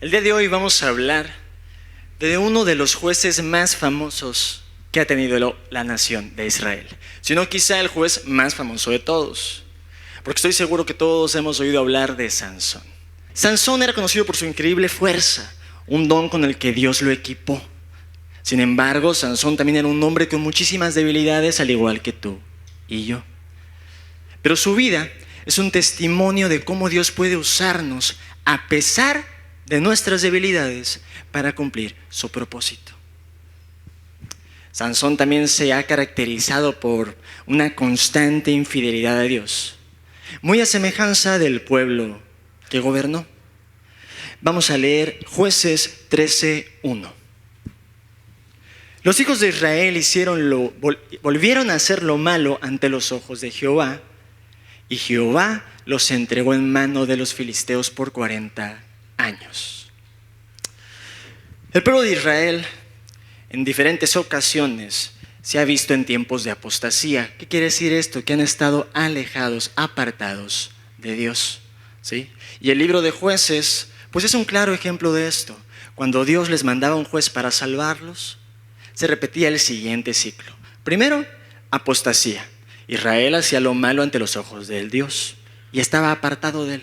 El día de hoy vamos a hablar de uno de los jueces más famosos que ha tenido la nación de Israel, sino quizá el juez más famoso de todos, porque estoy seguro que todos hemos oído hablar de Sansón. Sansón era conocido por su increíble fuerza, un don con el que Dios lo equipó. Sin embargo, Sansón también era un hombre con muchísimas debilidades, al igual que tú y yo. Pero su vida es un testimonio de cómo Dios puede usarnos a pesar de nuestras debilidades para cumplir su propósito. Sansón también se ha caracterizado por una constante infidelidad a Dios, muy a semejanza del pueblo que gobernó. Vamos a leer Jueces 13:1. Los hijos de Israel volvieron a hacer lo malo ante los ojos de Jehová, y Jehová los entregó en mano de los filisteos por 40 años. El pueblo de Israel en diferentes ocasiones se ha visto en tiempos de apostasía. ¿Qué quiere decir esto? Que han estado alejados, apartados de Dios, ¿sí? Y el libro de Jueces, pues es un claro ejemplo de esto. Cuando Dios les mandaba un juez para salvarlos, se repetía el siguiente ciclo. Primero, apostasía. Israel hacía lo malo ante los ojos del Dios y estaba apartado de él.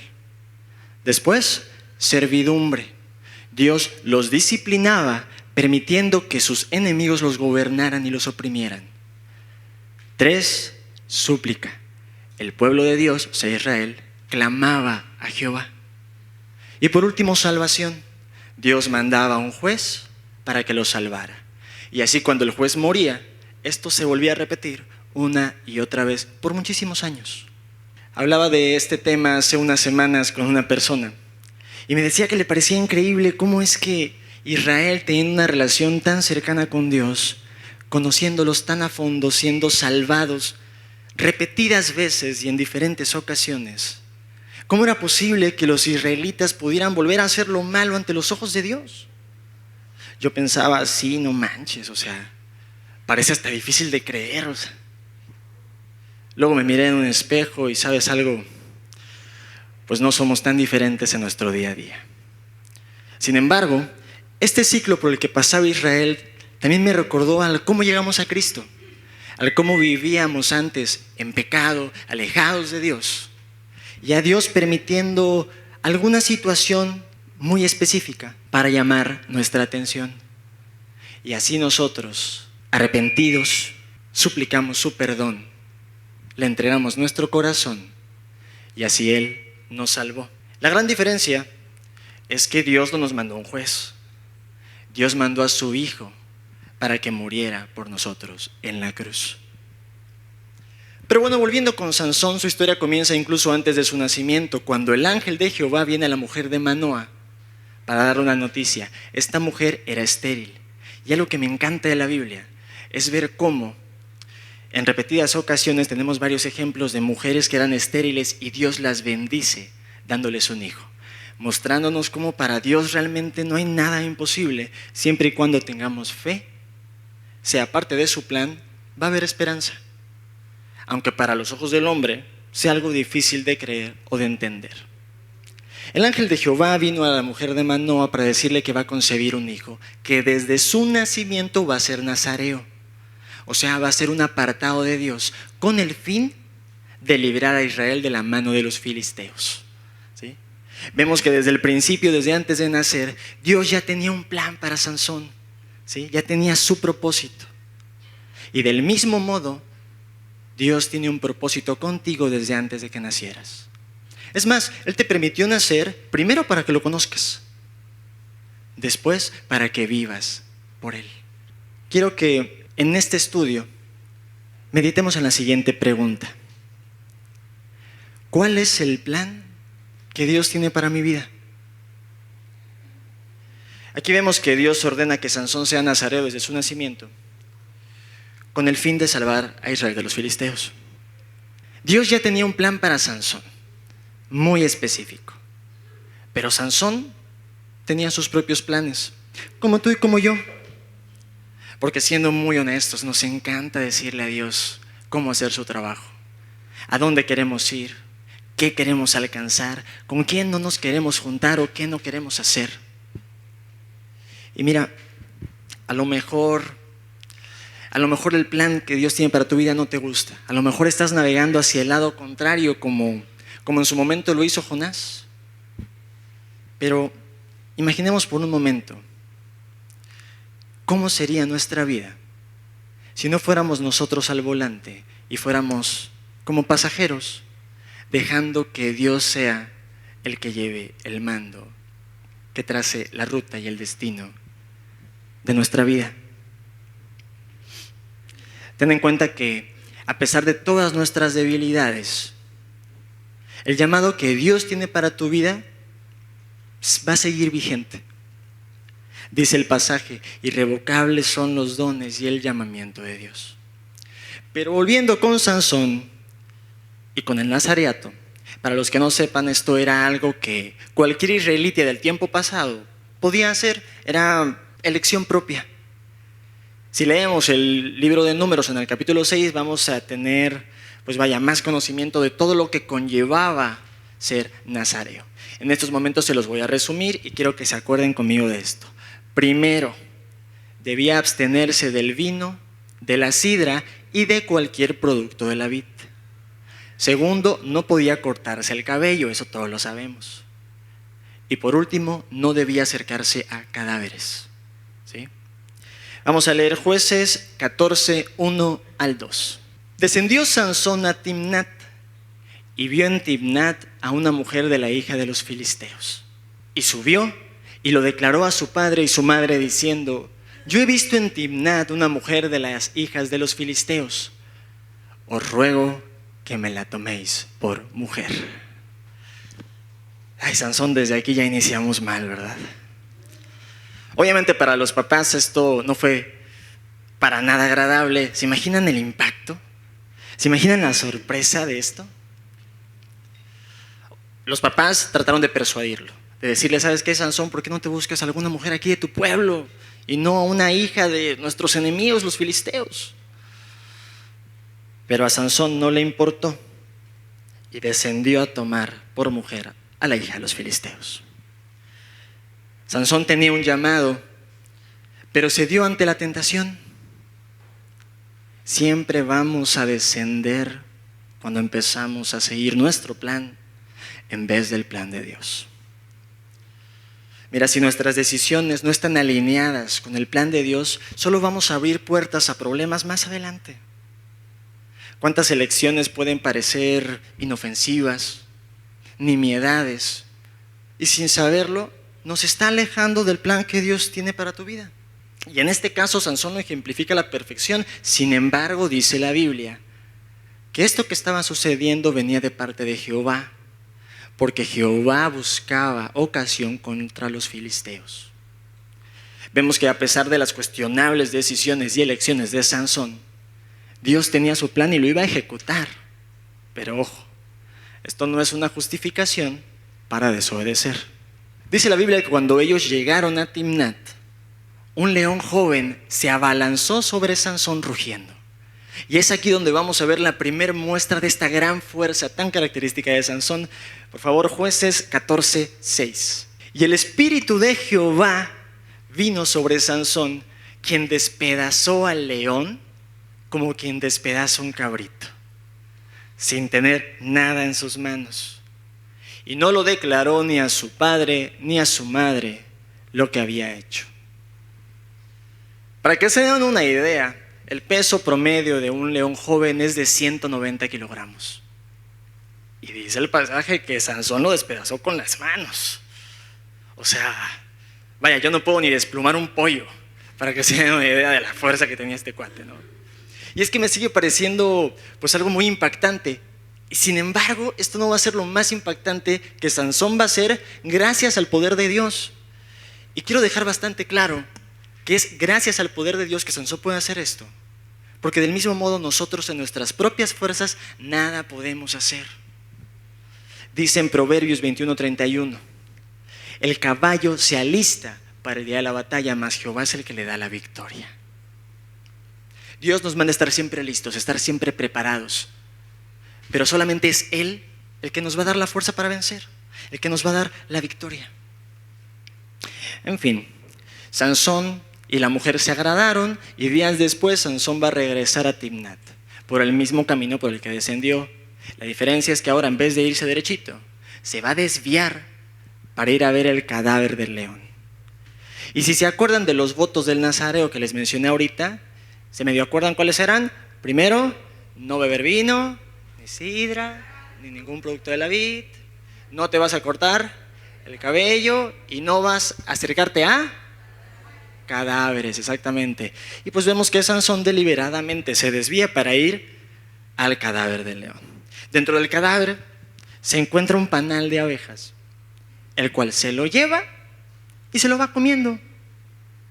Después, servidumbre. Dios los disciplinaba, permitiendo que sus enemigos los gobernaran y los oprimieran. 3, súplica. El pueblo de Dios, o sea Israel, clamaba a Jehová. Y por último, salvación. Dios mandaba a un juez para que los salvara. Y así cuando el juez moría, esto se volvía a repetir una y otra vez por muchísimos años. Hablaba de este tema hace unas semanas con una persona y me decía que le parecía increíble cómo es que Israel tenía una relación tan cercana con Dios, conociéndolos tan a fondo, siendo salvados repetidas veces y en diferentes ocasiones. ¿Cómo era posible que los israelitas pudieran volver a hacer lo malo ante los ojos de Dios? Yo pensaba así, no manches, o sea, parece hasta difícil de creer, o sea. Luego me miré en un espejo y ¿sabes algo? Pues no somos tan diferentes en nuestro día a día. Sin embargo, este ciclo por el que pasaba Israel también me recordó al cómo llegamos a Cristo, al cómo vivíamos antes en pecado, alejados de Dios, y a Dios permitiendo alguna situación muy específica para llamar nuestra atención. Y así nosotros, arrepentidos, suplicamos su perdón, le entregamos nuestro corazón y así Él nos salvó. La gran diferencia es que Dios no nos mandó un juez. Dios mandó a su Hijo para que muriera por nosotros en la cruz. Pero bueno, volviendo con Sansón, su historia comienza incluso antes de su nacimiento, cuando el ángel de Jehová viene a la mujer de Manoa para darle una noticia. Esta mujer era estéril. Y algo que me encanta de la Biblia es ver cómo en repetidas ocasiones tenemos varios ejemplos de mujeres que eran estériles y Dios las bendice dándoles un hijo, mostrándonos cómo para Dios realmente no hay nada imposible, siempre y cuando tengamos fe, sea parte de su plan, va a haber esperanza, aunque para los ojos del hombre sea algo difícil de creer o de entender. El ángel de Jehová vino a la mujer de Manoa para decirle que va a concebir un hijo, que desde su nacimiento va a ser nazareo. O sea, va a ser un apartado de Dios con el fin de librar a Israel de la mano de los filisteos, ¿sí? Vemos que desde el principio, desde antes de nacer, Dios ya tenía un plan para Sansón, ¿sí? Ya tenía su propósito. Y del mismo modo, Dios tiene un propósito contigo desde antes de que nacieras. Es más, Él te permitió nacer primero para que lo conozcas, después para que vivas por Él. Quiero que en este estudio meditemos en la siguiente pregunta. ¿Cuál es el plan que Dios tiene para mi vida? Aquí vemos que Dios ordena que Sansón sea nazareo desde su nacimiento, con el fin de salvar a Israel de los filisteos. Dios ya tenía un plan para Sansón, muy específico. Pero Sansón tenía sus propios planes, como tú y como yo. Porque siendo muy honestos, nos encanta decirle a Dios cómo hacer su trabajo, a dónde queremos ir, qué queremos alcanzar, con quién no nos queremos juntar o qué no queremos hacer. Y mira, a lo mejor el plan que Dios tiene para tu vida no te gusta. A lo mejor estás navegando hacia el lado contrario como en su momento lo hizo Jonás. Pero imaginemos por un momento, ¿cómo sería nuestra vida si no fuéramos nosotros al volante y fuéramos como pasajeros, dejando que Dios sea el que lleve el mando, que trace la ruta y el destino de nuestra vida? Ten en cuenta que a pesar de todas nuestras debilidades, el llamado que Dios tiene para tu vida va a seguir vigente. Dice el pasaje, irrevocables son los dones y el llamamiento de Dios. Pero volviendo con Sansón y con el nazareato, para los que no sepan, esto era algo que cualquier israelita del tiempo pasado podía hacer, era elección propia. Si leemos el libro de Números en el capítulo 6, vamos a tener, más conocimiento de todo lo que conllevaba ser nazareo. En estos momentos se los voy a resumir y quiero que se acuerden conmigo de esto. Primero, debía abstenerse del vino, de la sidra y de cualquier producto de la vid. Segundo, no podía cortarse el cabello, eso todos lo sabemos. Y por último, no debía acercarse a cadáveres. ¿Sí? Vamos a leer Jueces 14, 1 al 2. Descendió Sansón a Timnat y vio en Timnat a una mujer de la hija de los filisteos. Y subió y lo declaró a su padre y su madre diciendo: yo he visto en Timnat una mujer de las hijas de los filisteos. Os ruego que me la toméis por mujer. Ay, Sansón, desde aquí ya iniciamos mal, ¿verdad? Obviamente para los papás esto no fue para nada agradable. ¿Se imaginan el impacto? ¿Se imaginan la sorpresa de esto? Los papás trataron de persuadirlo, de decirle: ¿sabes qué, Sansón? ¿Por qué no te buscas a alguna mujer aquí de tu pueblo y no a una hija de nuestros enemigos, los filisteos? Pero a Sansón no le importó y descendió a tomar por mujer a la hija de los filisteos. Sansón tenía un llamado, pero se dio ante la tentación. Siempre vamos a descender cuando empezamos a seguir nuestro plan en vez del plan de Dios. Mira, si nuestras decisiones no están alineadas con el plan de Dios, solo vamos a abrir puertas a problemas más adelante. ¿Cuántas elecciones pueden parecer inofensivas, nimiedades, y sin saberlo nos está alejando del plan que Dios tiene para tu vida? Y en este caso Sansón lo ejemplifica a la perfección. Sin embargo, dice la Biblia que esto que estaba sucediendo venía de parte de Jehová, porque Jehová buscaba ocasión contra los filisteos. Vemos que a pesar de las cuestionables decisiones y elecciones de Sansón, Dios tenía su plan y lo iba a ejecutar. Pero ojo, esto no es una justificación para desobedecer. Dice la Biblia que cuando ellos llegaron a Timnat, un león joven se abalanzó sobre Sansón rugiendo. Y es aquí donde vamos a ver la primera muestra de esta gran fuerza tan característica de Sansón. Por favor, Jueces 14, 6. Y el espíritu de Jehová vino sobre Sansón, quien despedazó al león como quien despedaza un cabrito, sin tener nada en sus manos. Y no lo declaró ni a su padre ni a su madre lo que había hecho. Para que se den una idea, el peso promedio de un león joven es de 190 kilogramos. Y dice el pasaje que Sansón lo despedazó con las manos. O sea, yo no puedo ni desplumar un pollo, para que se den una idea de la fuerza que tenía este cuate, ¿no? Y es que me sigue pareciendo algo muy impactante. Y sin embargo, esto no va a ser lo más impactante que Sansón va a hacer gracias al poder de Dios. Y quiero dejar bastante claro que es gracias al poder de Dios que Sansón puede hacer esto. Porque del mismo modo nosotros en nuestras propias fuerzas nada podemos hacer. Dice en Proverbios 21:31, el caballo se alista para el día de la batalla, mas Jehová es el que le da la victoria. Dios nos manda a estar siempre listos, estar siempre preparados. Pero solamente es Él el que nos va a dar la fuerza para vencer, el que nos va a dar la victoria. En fin, Sansón y la mujer se agradaron y días después Sansón va a regresar a Timnat por el mismo camino por el que descendió. La diferencia es que ahora en vez de irse derechito, se va a desviar para ir a ver el cadáver del león. Y si se acuerdan de los votos del nazareo que les mencioné ahorita, ¿se medio acuerdan cuáles eran? Primero, no beber vino, ni sidra, ni ningún producto de la vid, no te vas a cortar el cabello y no vas a acercarte a cadáveres, exactamente. Y pues vemos que Sansón deliberadamente se desvía para ir al cadáver del león. Dentro del cadáver se encuentra un panal de abejas, el cual se lo lleva y se lo va comiendo.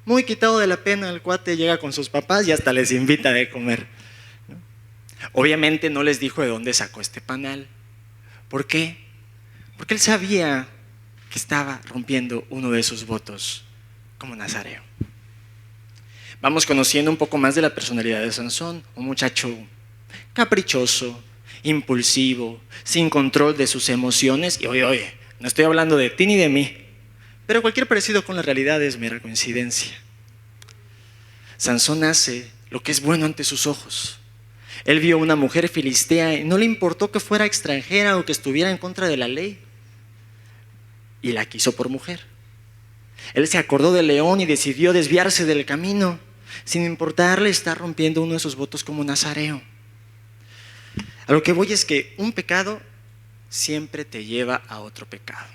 Muy quitado de la pena, el cuate llega con sus papás y hasta les invita de comer. Obviamente no les dijo de dónde sacó este panal. ¿Por qué? Porque él sabía que estaba rompiendo uno de sus votos como nazareo. Vamos conociendo un poco más de la personalidad de Sansón, un muchacho caprichoso, impulsivo, sin control de sus emociones. Y oye, no estoy hablando de ti ni de mí, pero cualquier parecido con la realidad es mera coincidencia. Sansón hace lo que es bueno ante sus ojos. Él vio una mujer filistea y no le importó que fuera extranjera o que estuviera en contra de la ley, y la quiso por mujer. Él se acordó del león y decidió desviarse del camino, sin importarle estar rompiendo uno de sus votos como nazareo. A lo que voy es que un pecado siempre te lleva a otro pecado.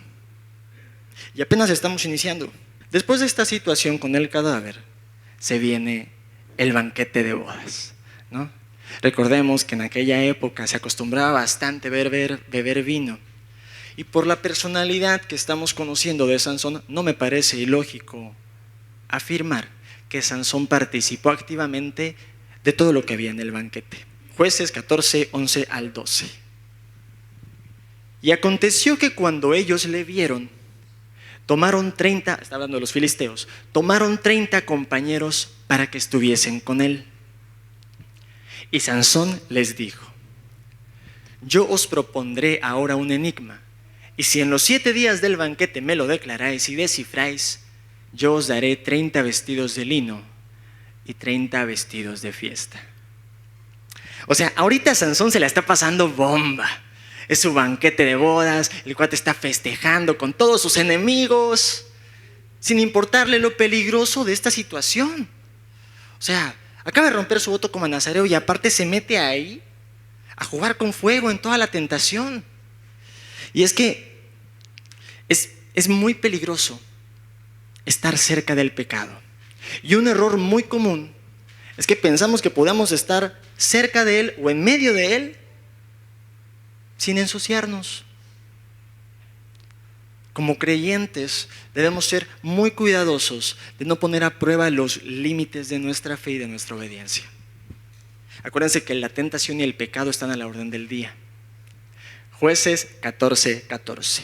Y apenas estamos iniciando. Después de esta situación con el cadáver, se viene el banquete de bodas, ¿no? Recordemos que en aquella época se acostumbraba bastante beber vino. Y por la personalidad que estamos conociendo de Sansón, no me parece ilógico afirmar que Sansón participó activamente de todo lo que había en el banquete. Jueces 14, 11 al 12. Y aconteció que cuando ellos le vieron, tomaron 30, está hablando de los filisteos, tomaron 30 compañeros para que estuviesen con él. Y Sansón les dijo: yo os propondré ahora un enigma, y si en los 7 días del banquete me lo declaráis y descifráis, yo os daré 30 vestidos de lino y 30 vestidos de fiesta. O sea, ahorita a Sansón se la está pasando bomba. Es su banquete de bodas, el cuate está festejando con todos sus enemigos, sin importarle lo peligroso de esta situación. O sea, acaba de romper su voto como nazareo y aparte se mete ahí a jugar con fuego en toda la tentación. Y es que es muy peligroso estar cerca del pecado. Y un error muy común es que pensamos que podamos estar cerca de él o en medio de él sin ensuciarnos. Como creyentes debemos ser muy cuidadosos de no poner a prueba los límites de nuestra fe y de nuestra obediencia. Acuérdense que la tentación y el pecado están a la orden del día. Jueces 14, 14.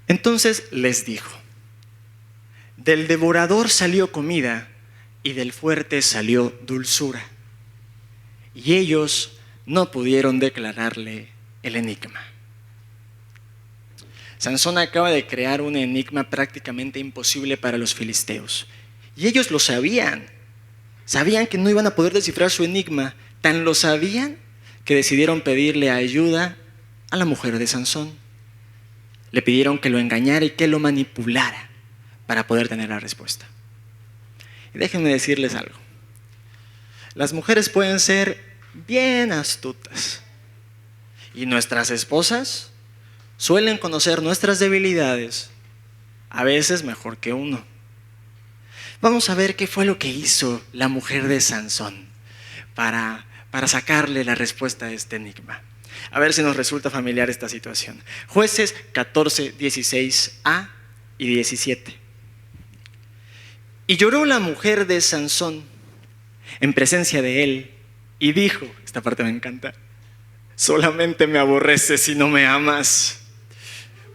Entonces les dijo: del devorador salió comida y del fuerte salió dulzura. Y ellos no pudieron declararle el enigma. Sansón acaba de crear un enigma prácticamente imposible para los filisteos. Y ellos lo sabían. Sabían que no iban a poder descifrar su enigma. Tan lo sabían que decidieron pedirle ayuda a la mujer de Sansón. Le pidieron que lo engañara y que lo manipulara para poder tener la respuesta. Y déjenme decirles algo. Las mujeres pueden ser bien astutas. Y nuestras esposas suelen conocer nuestras debilidades, a veces mejor que uno. Vamos a ver qué fue lo que hizo la mujer de Sansón para sacarle la respuesta a este enigma. A ver si nos resulta familiar esta situación. Jueces 14, 16a y 17. Y lloró la mujer de Sansón en presencia de él y dijo, esta parte me encanta: solamente me aborreces y no me amas,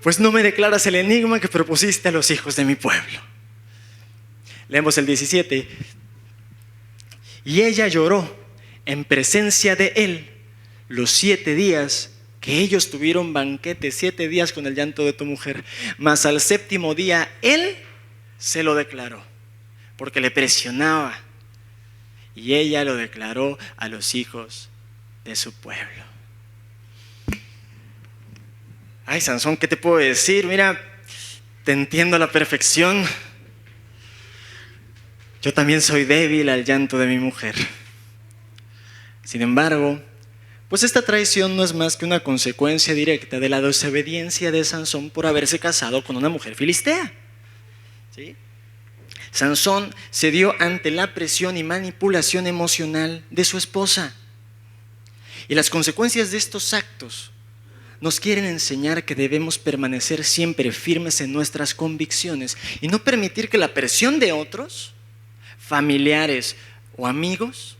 pues no me declaras el enigma que propusiste a los hijos de mi pueblo. Leemos el 17. Y ella lloró en presencia de él los 7 días que ellos tuvieron banquete, 7 días con el llanto de tu mujer. Mas al 7º día él se lo declaró. porque le presionaba. Y ella lo declaró a los hijos de su pueblo. Ay, Sansón, ¿qué te puedo decir? Mira, te entiendo a la perfección. Yo también soy débil al llanto de mi mujer. Sin embargo, pues esta traición no es más que una consecuencia directa de la desobediencia de Sansón por haberse casado con una mujer filistea. ¿Sí? Sansón cedió ante la presión y manipulación emocional de su esposa. Y las consecuencias de estos actos nos quieren enseñar que debemos permanecer siempre firmes en nuestras convicciones y no permitir que la presión de otros, familiares o amigos,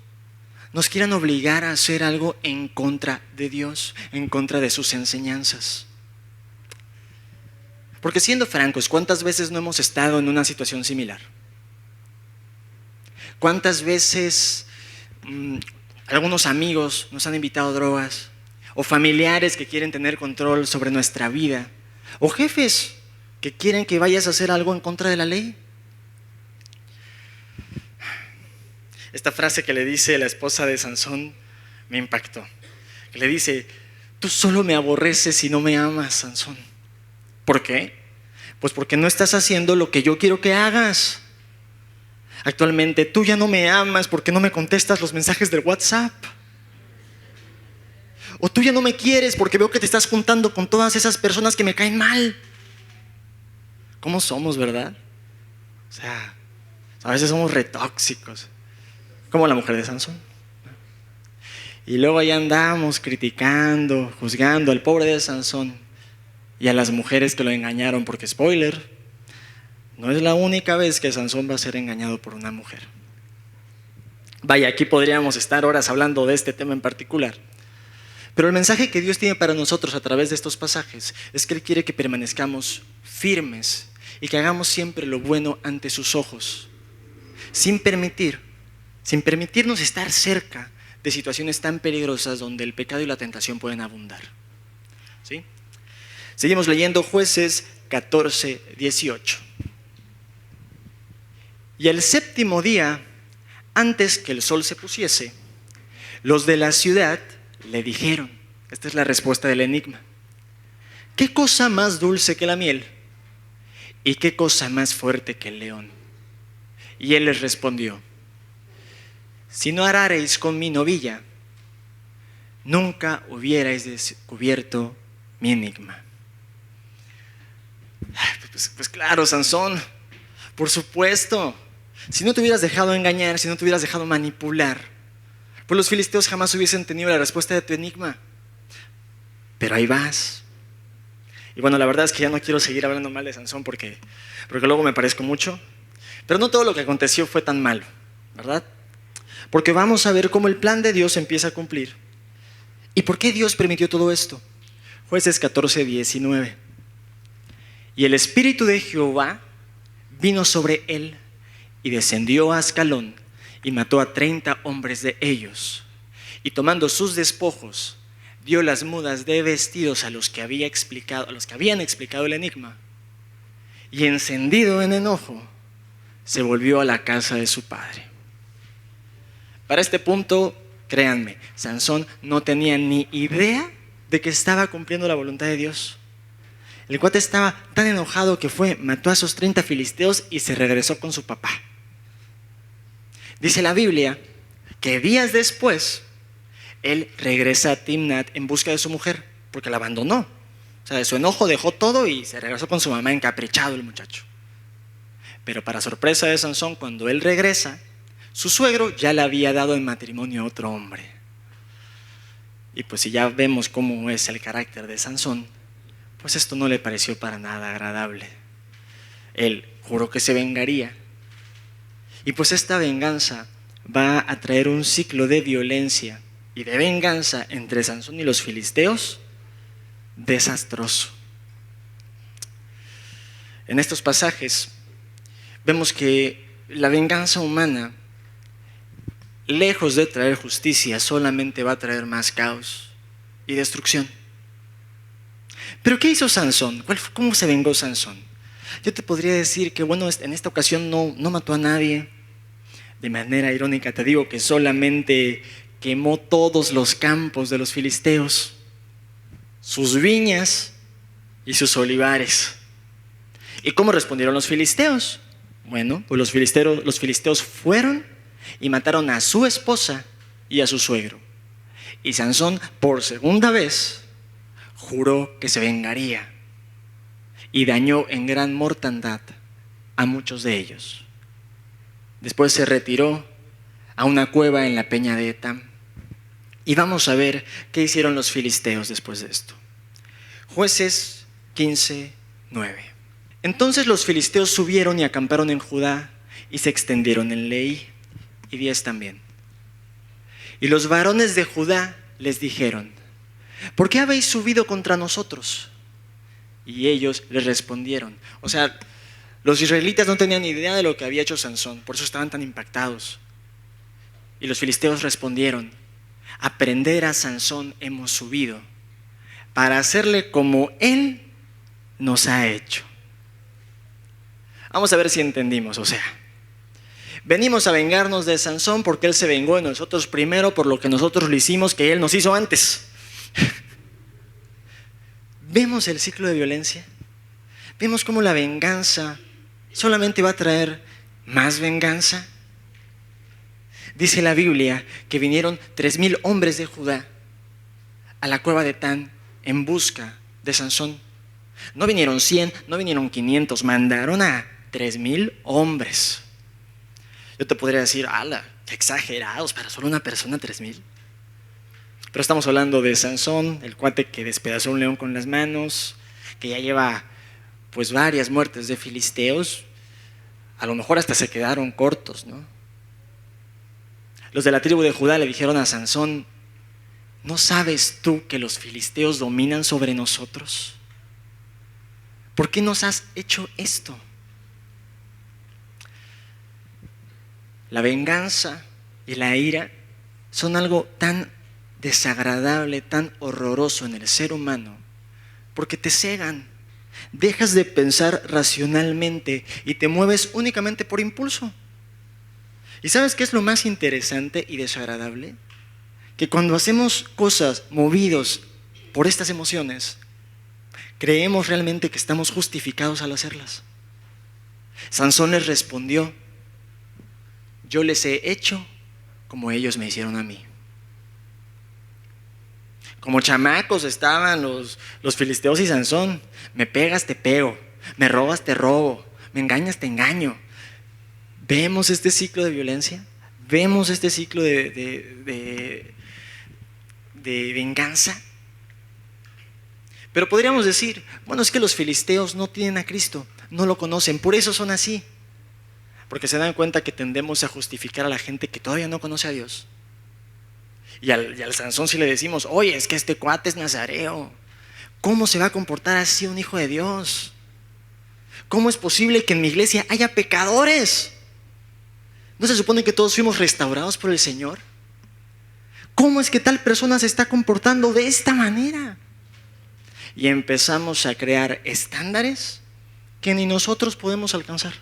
nos quieran obligar a hacer algo en contra de Dios, en contra de sus enseñanzas. Porque siendo francos, ¿cuántas veces no hemos estado en una situación similar? ¿Cuántas veces algunos amigos nos han invitado a drogas? O familiares que quieren tener control sobre nuestra vida. O jefes que quieren que vayas a hacer algo en contra de la ley. Esta frase que le dice la esposa de Sansón me impactó. Que le dice: tú solo me aborreces y no me amas, Sansón. ¿Por qué? Pues porque no estás haciendo lo que yo quiero que hagas. Actualmente tú ya no me amas porque no me contestas los mensajes del WhatsApp. O tú ya no me quieres porque veo que te estás juntando con todas esas personas que me caen mal. ¿Cómo somos, verdad? O sea, a veces somos retóxicos. Como la mujer de Sansón. Y luego ahí andamos criticando, juzgando al pobre de Sansón y a las mujeres que lo engañaron, porque spoiler, no es la única vez que Sansón va a ser engañado por una mujer. Vaya, aquí podríamos estar horas hablando de este tema en particular. Pero el mensaje que Dios tiene para nosotros a través de estos pasajes es que Él quiere que permanezcamos firmes y que hagamos siempre lo bueno ante sus ojos, sin permitirnos estar cerca de situaciones tan peligrosas donde el pecado y la tentación pueden abundar. ¿Sí? Seguimos leyendo Jueces 14, 18. Y el séptimo día, antes que el sol se pusiese, los de la ciudad le dijeron, esta es la respuesta del enigma: ¿qué cosa más dulce que la miel? ¿Y qué cosa más fuerte que el león? Y él les respondió: si no arareis con mi novilla, nunca hubierais descubierto mi enigma. Pues claro, Sansón, por supuesto. Si no te hubieras dejado engañar, si no te hubieras dejado manipular, pues los filisteos jamás hubiesen tenido la respuesta de tu enigma. Pero ahí vas. Y bueno, la verdad es que ya no quiero seguir hablando mal de Sansón porque luego me parezco mucho. Pero no todo lo que aconteció fue tan malo, ¿verdad? Porque vamos a ver cómo el plan de Dios empieza a cumplir. ¿Y por qué Dios permitió todo esto? Jueces 14, 19. Y el Espíritu de Jehová vino sobre él y descendió a Ascalón y mató a 30 hombres de ellos. Y tomando sus despojos, dio las mudas de vestidos a los que habían explicado el enigma. Y encendido en enojo, se volvió a la casa de su padre. Para este punto, créanme, Sansón no tenía ni idea de que estaba cumpliendo la voluntad de Dios. El cuate estaba tan enojado que mató a esos 30 filisteos y se regresó con su papá. Dice la Biblia que días después, él regresa a Timnat en busca de su mujer, porque la abandonó. O sea, de su enojo dejó todo y se regresó con su mamá, encaprichado el muchacho. Pero para sorpresa de Sansón, cuando él regresa, su suegro ya le había dado en matrimonio a otro hombre. Y pues si ya vemos cómo es el carácter de Sansón, pues esto no le pareció para nada agradable. Él juró que se vengaría. Y pues esta venganza va a traer un ciclo de violencia y de venganza entre Sansón y los filisteos desastroso. En estos pasajes vemos que la venganza humana, lejos de traer justicia, solamente va a traer más caos y destrucción. ¿Pero qué hizo Sansón? ¿Cómo se vengó Sansón? Yo te podría decir que, bueno, en esta ocasión no mató a nadie. De manera irónica te digo que solamente quemó todos los campos de los filisteos, sus viñas y sus olivares. ¿Y cómo respondieron los filisteos? Bueno, pues los filisteos fueron y mataron a su esposa y a su suegro. Y Sansón, por segunda vez, juró que se vengaría y dañó en gran mortandad a muchos de ellos. Después se retiró a una cueva en la peña de Etam. Y vamos a ver qué hicieron los filisteos después de esto. Jueces 15:9. Entonces los filisteos subieron y acamparon en Judá y se extendieron en Leí. Y 10 también. Y los varones de Judá les dijeron: ¿por qué habéis subido contra nosotros? Y ellos les respondieron. O sea, los israelitas no tenían ni idea de lo que había hecho Sansón, por eso estaban tan impactados. Y los filisteos respondieron: a prender a Sansón hemos subido, para hacerle como él nos ha hecho. Vamos a ver si entendimos. O sea, venimos a vengarnos de Sansón porque él se vengó de nosotros primero por lo que nosotros le hicimos que él nos hizo antes. ¿Vemos el ciclo de violencia? ¿Vemos cómo la venganza solamente va a traer más venganza? Dice la Biblia que vinieron 3,000 hombres de Judá a la cueva de Etán en busca de Sansón. No vinieron 100, no vinieron 500, mandaron a 3,000 hombres. Yo te podría decir, ¡ala! ¡Qué exagerados! Para solo una persona 3,000. Pero estamos hablando de Sansón, el cuate que despedazó un león con las manos, que ya lleva pues varias muertes de filisteos. A lo mejor hasta se quedaron cortos, ¿no? Los de la tribu de Judá le dijeron a Sansón: ¿no sabes tú que los filisteos dominan sobre nosotros? ¿Por qué nos has hecho esto? La venganza y la ira son algo tan desagradable, tan horroroso en el ser humano, porque te cegan. Dejas de pensar racionalmente y te mueves únicamente por impulso. ¿Y sabes qué es lo más interesante y desagradable? Que cuando hacemos cosas movidos por estas emociones, creemos realmente que estamos justificados al hacerlas. Sansón les respondió: yo les he hecho como ellos me hicieron a mí. Como chamacos estaban los filisteos y Sansón. Me pegas, te pego. Me robas, te robo. Me engañas, te engaño. ¿Vemos este ciclo de violencia? ¿Vemos este ciclo de venganza? Pero podríamos decir, bueno, es que los filisteos no tienen a Cristo, no lo conocen, por eso son así. Porque se dan cuenta que tendemos a justificar a la gente que todavía no conoce a Dios. Y al Sansón si le decimos: oye, es que este cuate es nazareo, ¿cómo se va a comportar así un hijo de Dios? ¿Cómo es posible que en mi iglesia haya pecadores? ¿No se supone que todos fuimos restaurados por el Señor? ¿Cómo es que tal persona se está comportando de esta manera? Y empezamos a crear estándares que ni nosotros podemos alcanzar.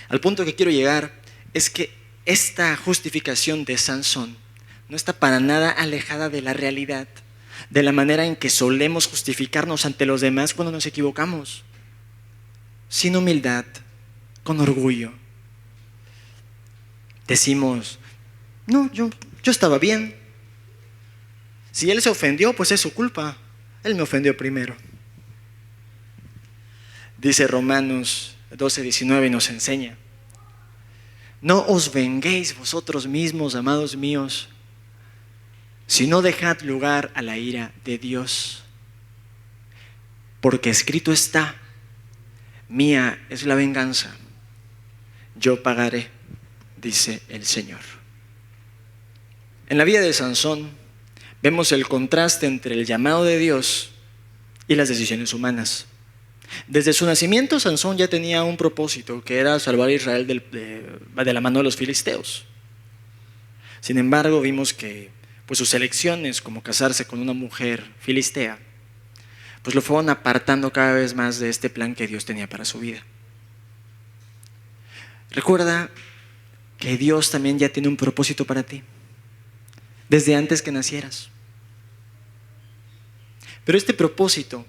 Al punto que quiero llegar es que esta justificación de Sansón no está para nada alejada de la realidad, de la manera en que solemos justificarnos ante los demás cuando nos equivocamos, sin humildad, con orgullo. Decimos: no, yo estaba bien. Si él se ofendió, pues es su culpa. Él me ofendió primero. Dice Romanos 12:19 y nos enseña: no os venguéis vosotros mismos, amados míos, sino dejad lugar a la ira de Dios. Porque escrito está: mía es la venganza, yo pagaré, dice el Señor. En la vida de Sansón vemos el contraste entre el llamado de Dios y las decisiones humanas. Desde su nacimiento, Sansón ya tenía un propósito, que era salvar a Israel de la mano de los filisteos. Sin embargo, vimos que pues sus elecciones, como casarse con una mujer filistea, pues lo fueron apartando cada vez más de este plan que Dios tenía para su vida. Recuerda que Dios también ya tiene un propósito para ti, desde antes que nacieras. Pero este propósito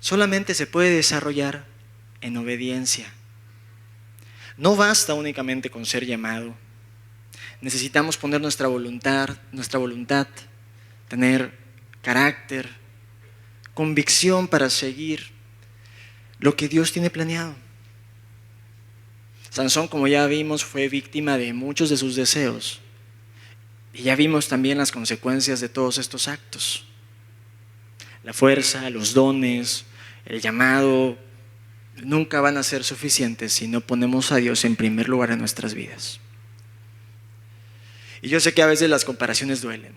solamente se puede desarrollar en obediencia. No basta únicamente con ser llamado. Necesitamos poner nuestra voluntad, tener carácter, convicción para seguir lo que Dios tiene planeado. Sansón, como ya vimos, fue víctima de muchos de sus deseos. Y ya vimos también las consecuencias de todos estos actos. La fuerza, los dones, el llamado, nunca van a ser suficientes si no ponemos a Dios en primer lugar en nuestras vidas. Y yo sé que a veces las comparaciones duelen,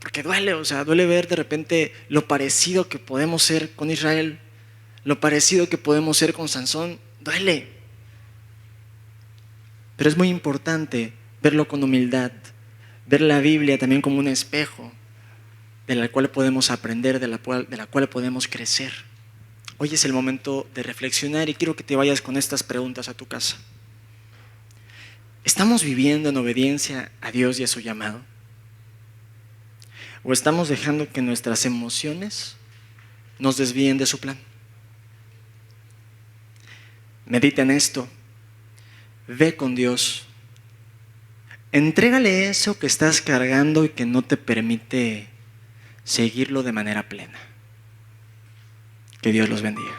porque duele ver de repente lo parecido que podemos ser con Israel, lo parecido que podemos ser con Sansón, duele. Pero es muy importante verlo con humildad, ver la Biblia también como un espejo de la cual podemos aprender, de la cual podemos crecer. Hoy es el momento de reflexionar y quiero que te vayas con estas preguntas a tu casa. ¿Estamos viviendo en obediencia a Dios y a su llamado? ¿O estamos dejando que nuestras emociones nos desvíen de su plan? Medita en esto. Ve con Dios. Entrégale eso que estás cargando y que no te permite seguirlo de manera plena. Que Dios los bendiga.